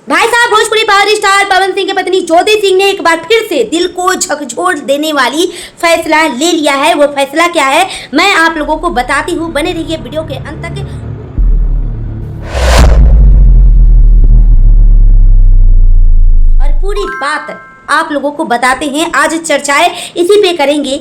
भाई साहब, Bhojpuri power star Pawan Singh की पत्नी ज्योति सिंह ने एक बार फिर से दिल को झकझोर देने वाली फैसला ले लिया है। वो फैसला क्या है, मैं आप लोगों को बताती हूँ, बने रहिए वीडियो के अंत तक। और पूरी बात आप लोगों को बताते हैं। आज चर्चाएं इसी पे करेंगे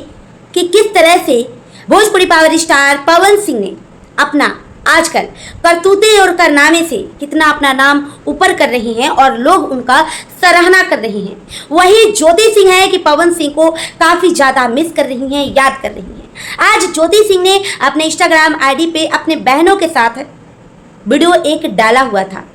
कि किस तरह से भोजपुरी पावर स्टार पवन सिंह ने अपना आजकल करतूते और कारनामे से कितना अपना नाम ऊपर कर रहे हैं और लोग उनका सराहना कर रहे हैं। वही ज्योति सिंह है कि पवन सिंह को काफ़ी ज़्यादा मिस कर रही हैं, याद कर रही हैं। आज ज्योति सिंह ने अपने इंस्टाग्राम आईडी पे अपने बहनों के साथ वीडियो एक डाला हुआ था,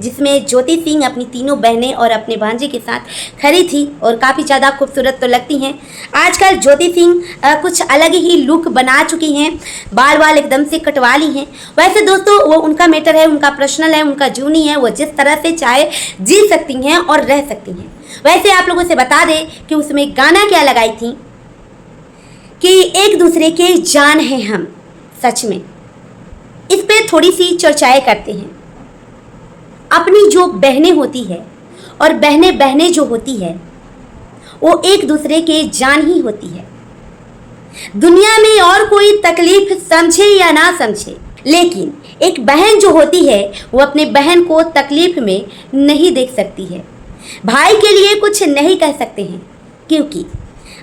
जिसमें ज्योति सिंह अपनी तीनों बहनें और अपने भांजे के साथ खड़ी थी और काफ़ी ज़्यादा खूबसूरत तो लगती हैं। आजकल ज्योति सिंह कुछ अलग ही लुक बना चुकी हैं, बाल एकदम से कटवा ली हैं। वैसे दोस्तों, वो उनका मैटर है, उनका पर्सनल है, उनका जूनी है, वो जिस तरह से चाहे जी सकती हैं और रह सकती हैं। वैसे आप लोगों से बता दें कि उसमें गाना क्या लगाई थी कि एक दूसरे के जान हैं हम। सच में इस पर थोड़ी सी चर्चाएँ करते हैं। अपनी जो बहनें होती है और बहनें जो होती है, वो एक दूसरे के जान ही होती है। दुनिया में और कोई तकलीफ समझे या ना समझे, लेकिन एक बहन जो होती है वो अपने बहन को तकलीफ में नहीं देख सकती है। भाई के लिए कुछ नहीं कह सकते हैं, क्योंकि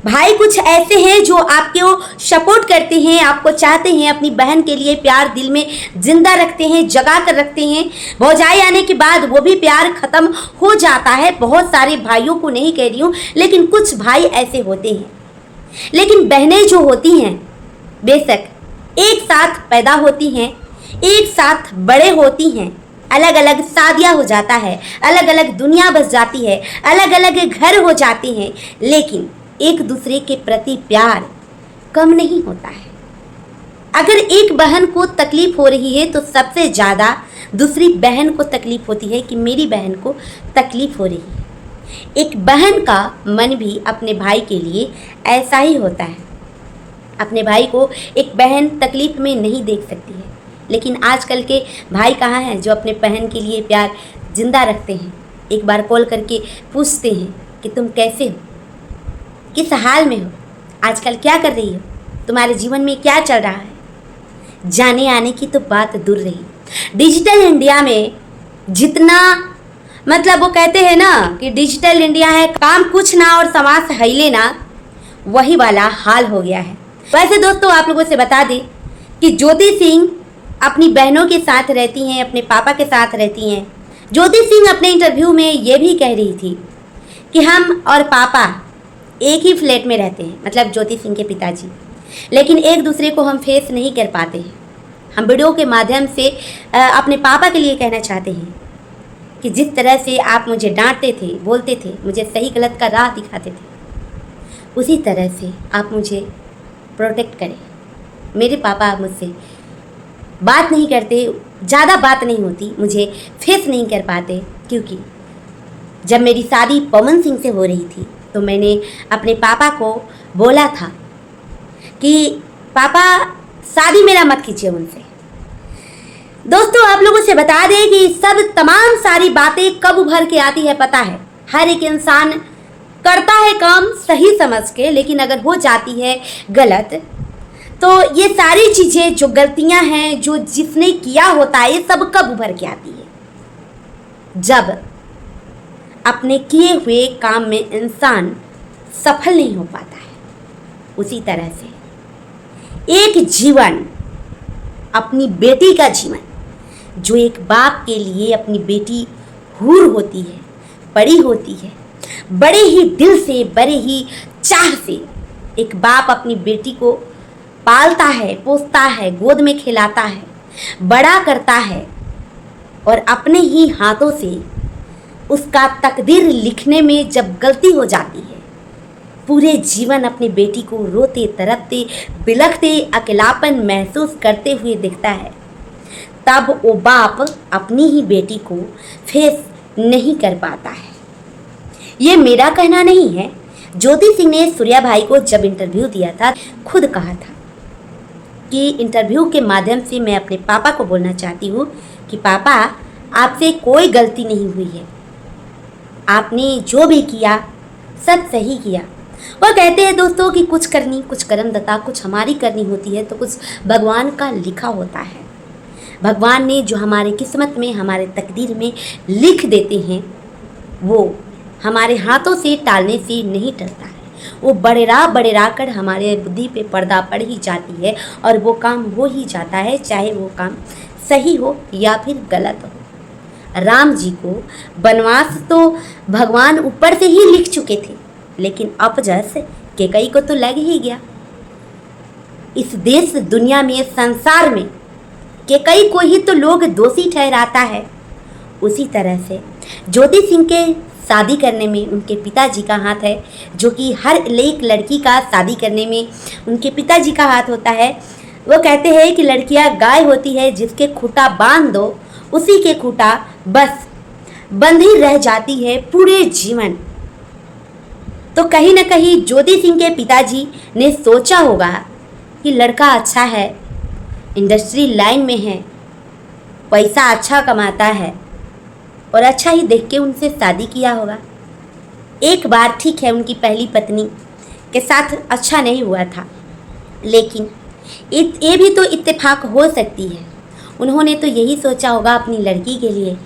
भाई कुछ ऐसे हैं जो आपको सपोर्ट करते हैं, आपको चाहते हैं, अपनी बहन के लिए प्यार दिल में जिंदा रखते हैं, जगा कर रखते हैं। भौजाई आने के बाद वो भी प्यार खत्म हो जाता है। बहुत सारे भाइयों को नहीं कह रही हूँ, लेकिन कुछ भाई ऐसे होते हैं। लेकिन बहनें जो होती हैं, बेशक एक साथ पैदा होती हैं, एक साथ बड़े होती हैं, अलग अलग शादियाँ हो जाता है, अलग अलग दुनिया बस जाती है, अलग अलग घर हो जाते हैं, लेकिन एक दूसरे के प्रति प्यार कम नहीं होता है। अगर एक बहन को तकलीफ हो रही है तो सबसे ज़्यादा दूसरी बहन को तकलीफ होती है कि मेरी बहन को तकलीफ हो रही है। एक बहन का मन भी अपने भाई के लिए ऐसा ही होता है। अपने भाई को एक बहन तकलीफ में नहीं देख सकती है, लेकिन आजकल के भाई कहाँ हैं जो अपने बहन के लिए प्यार जिंदा रखते हैं। एक बार कॉल करके पूछते हैं कि तुम कैसे हो, किस हाल में हो, आजकल क्या कर रही हो, तुम्हारे जीवन में क्या चल रहा है। जाने आने की तो बात दूर रही। डिजिटल इंडिया में जितना मतलब वो कहते हैं ना कि डिजिटल इंडिया है, काम कुछ ना और समाज हिले ना, वही वाला हाल हो गया है। वैसे दोस्तों, आप लोगों से बता दें कि ज्योति सिंह अपनी बहनों के साथ रहती हैं, अपने पापा के साथ रहती हैं। ज्योति सिंह अपने इंटरव्यू में ये भी कह रही थी कि हम और पापा एक ही फ्लैट में रहते हैं, मतलब ज्योति सिंह के पिताजी, लेकिन एक दूसरे को हम फेस नहीं कर पाते हैं। हम वीडियो के माध्यम से अपने पापा के लिए कहना चाहते हैं कि जिस तरह से आप मुझे डांटते थे, बोलते थे, मुझे सही गलत का राह दिखाते थे, उसी तरह से आप मुझे प्रोटेक्ट करें। मेरे पापा मुझसे बात नहीं करते, ज़्यादा बात नहीं होती, मुझे फेस नहीं कर पाते, क्योंकि जब मेरी शादी पवन सिंह से हो रही थी तो मैंने अपने पापा को बोला था कि पापा शादी मेरा मत कीजिए उनसे। दोस्तों, आप लोगों से बता दें कि सब तमाम सारी बातें कब उभर के आती है पता है। हर एक इंसान करता है काम सही समझ के, लेकिन अगर हो जाती है गलत तो ये सारी चीज़ें जो गलतियां हैं, जो जिसने किया होता है, ये सब कब उभर के आती है, जब अपने किए हुए काम में इंसान सफल नहीं हो पाता है। उसी तरह से एक जीवन, अपनी बेटी का जीवन, जो एक बाप के लिए अपनी बेटी हूर होती है, बड़ी होती है, बड़े ही दिल से, बड़े ही चाह से एक बाप अपनी बेटी को पालता है, पोसता है, गोद में खिलाता है, बड़ा करता है और अपने ही हाथों से उसका तकदीर लिखने में जब गलती हो जाती है, पूरे जीवन अपनी बेटी को रोते, तड़पते, बिलखते, अकेलापन महसूस करते हुए दिखता है, तब वो बाप अपनी ही बेटी को फेस नहीं कर पाता है। ये मेरा कहना नहीं है। ज्योति सिंह ने सूर्या भाई को जब इंटरव्यू दिया था, खुद कहा था कि इंटरव्यू के माध्यम से मैं अपने पापा को बोलना चाहती हूँ कि पापा, आपसे कोई गलती नहीं हुई है, आपने जो भी किया सब सही किया। वो कहते हैं दोस्तों कि कुछ करनी, कुछ कर्म दता, कुछ हमारी करनी होती है तो कुछ भगवान का लिखा होता है। भगवान ने जो हमारे किस्मत में, हमारे तकदीर में लिख देते हैं वो हमारे हाथों से टालने से नहीं टलता है। वो बड़ेरा कर हमारे बुद्धि पे पर्दा पड़ ही जाती है और वो काम हो ही जाता है, चाहे वो काम सही हो या फिर गलत हो। राम जी को वनवास तो भगवान ऊपर से ही लिख चुके थे, लेकिन अपजस कैकई को तो लग ही गया। इस देश दुनिया में, संसार में कैकई को ही तो लोग दोषी ठहराता है। उसी तरह से ज्योति सिंह के शादी करने में उनके पिताजी का हाथ है, जो कि हर एक लड़की का शादी करने में उनके पिताजी का हाथ होता है। वो कहते हैं कि लड़कियां गाय होती है, जिसके खूंटा बांध दो उसी के खूंटा बस बंधी रह जाती है पूरे जीवन। तो कहीं ना कहीं ज्योति सिंह के पिताजी ने सोचा होगा कि लड़का अच्छा है, इंडस्ट्री लाइन में है, पैसा अच्छा कमाता है और अच्छा ही देख के उनसे शादी किया होगा। एक बार ठीक है उनकी पहली पत्नी के साथ अच्छा नहीं हुआ था, लेकिन ये भी तो इत्तेफाक हो सकती है। उन्होंने तो यही सोचा होगा अपनी लड़की के लिए,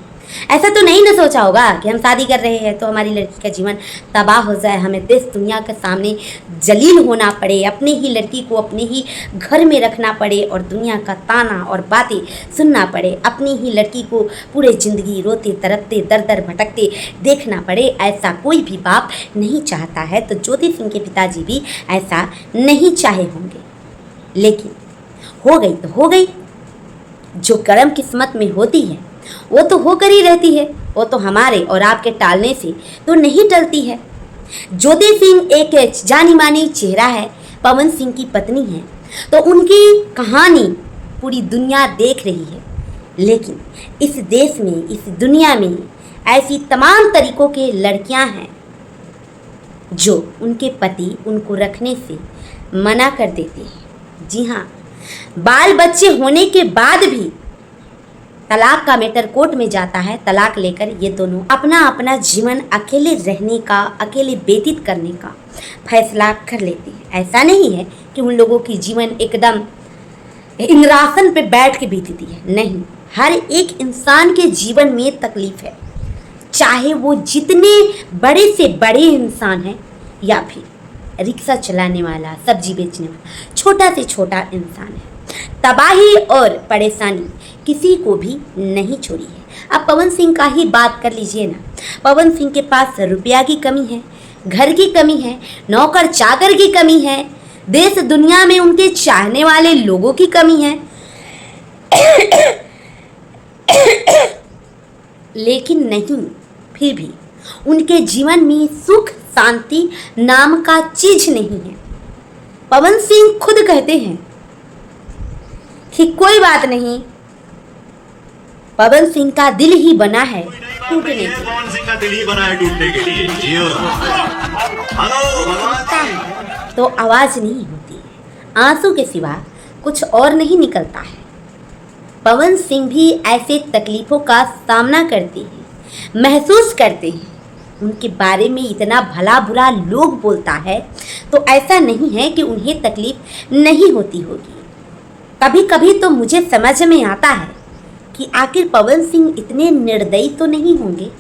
ऐसा तो नहीं ना सोचा होगा कि हम शादी कर रहे हैं तो हमारी लड़की का जीवन तबाह हो जाए, हमें देश दुनिया के सामने जलील होना पड़े, अपने ही लड़की को अपने ही घर में रखना पड़े और दुनिया का ताना और बातें सुनना पड़े, अपनी ही लड़की को पूरे ज़िंदगी रोते तड़पते दर दर भटकते देखना पड़े। ऐसा कोई भी बाप नहीं चाहता है। तो ज्योति सिंह के पिताजी भी ऐसा नहीं चाहे होंगे, लेकिन हो गई तो हो गई। जो कर्म किस्मत में होती है वो तो होकर ही रहती है, वो तो हमारे और आपके टालने से तो नहीं टलती है। ज्योति सिंह एक जानी मानी चेहरा है, पवन सिंह की पत्नी है, तो उनकी कहानी पूरी दुनिया देख रही है। लेकिन इस देश में, इस दुनिया में ऐसी तमाम तरीकों के लड़कियां हैं जो उनके पति उनको रखने से मना कर देते हैं। जी हाँ, बाल बच्चे होने के बाद भी तलाक का मैटर कोर्ट में जाता है। तलाक लेकर ये दोनों अपना अपना जीवन अकेले रहने का, अकेले व्यतीत करने का फैसला कर लेते हैं। ऐसा नहीं है कि उन लोगों की जीवन एकदम इंद्रासन पे बैठ के बीतती है, नहीं। हर एक इंसान के जीवन में तकलीफ है, चाहे वो जितने बड़े से बड़े इंसान हैं या फिर रिक्शा चलाने वाला, सब्जी बेचने वाला, छोटा से छोटा इंसान है। तबाही और परेशानी किसी को भी नहीं छोड़ी है। अब पवन सिंह का ही बात कर लीजिए ना। पवन सिंह के पास रुपया की कमी है, घर की कमी है, नौकर चाकर की कमी है, देश दुनिया में उनके चाहने वाले लोगों की कमी है। लेकिन नहीं, फिर भी उनके जीवन में सुख शांति नाम का चीज नहीं है। पवन सिंह खुद कहते हैं कि कोई बात नहीं, पवन सिंह का दिल ही बना है टूटने के लिए। पवन सिंह का दिल ही बना है टूटने के लिए। तो आवाज नहीं होती है, आंसू के सिवा कुछ और नहीं निकलता है। पवन सिंह भी ऐसे तकलीफों का सामना करते हैं, महसूस करते हैं। उनके बारे में इतना भला बुरा लोग बोलता है, तो ऐसा नहीं है कि उन्हें तकलीफ नहीं होती होगी। कभी कभी तो मुझे समझ में आता है कि आखिर पवन सिंह इतने निर्दयी तो नहीं होंगे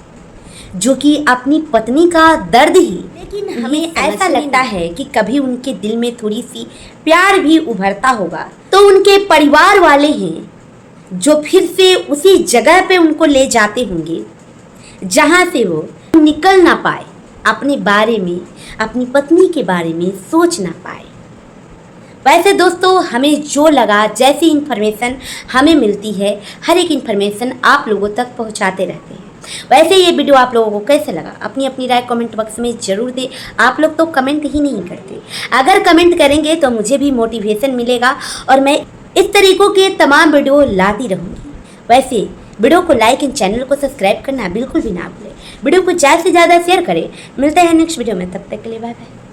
जो कि अपनी पत्नी का दर्द ही, लेकिन हमें ऐसा लगता है कि कभी उनके दिल में थोड़ी सी प्यार भी उभरता होगा। तो उनके परिवार वाले हैं जो फिर से उसी जगह पे उनको ले जाते होंगे जहाँ से वो निकल ना पाए, अपने बारे में, अपनी पत्नी के बारे में सोच ना पाए। वैसे दोस्तों, हमें जो लगा, जैसी इन्फॉर्मेशन हमें मिलती है, हर एक इन्फॉर्मेशन आप लोगों तक पहुंचाते रहते हैं। वैसे ये वीडियो आप लोगों को कैसे लगा, अपनी अपनी राय कमेंट बॉक्स में ज़रूर दें। आप लोग तो कमेंट ही नहीं करते। अगर कमेंट करेंगे तो मुझे भी मोटिवेशन मिलेगा और मैं इस तरीक़ों के तमाम वीडियो लाती रहूँगी। वैसे वीडियो को लाइक एंड चैनल को सब्सक्राइब करना बिल्कुल भी ना भूलें। वीडियो को ज़्यादा से ज़्यादा शेयर करें। मिलते हैं नेक्स्ट वीडियो में, तब तक के लिए बाय बाय।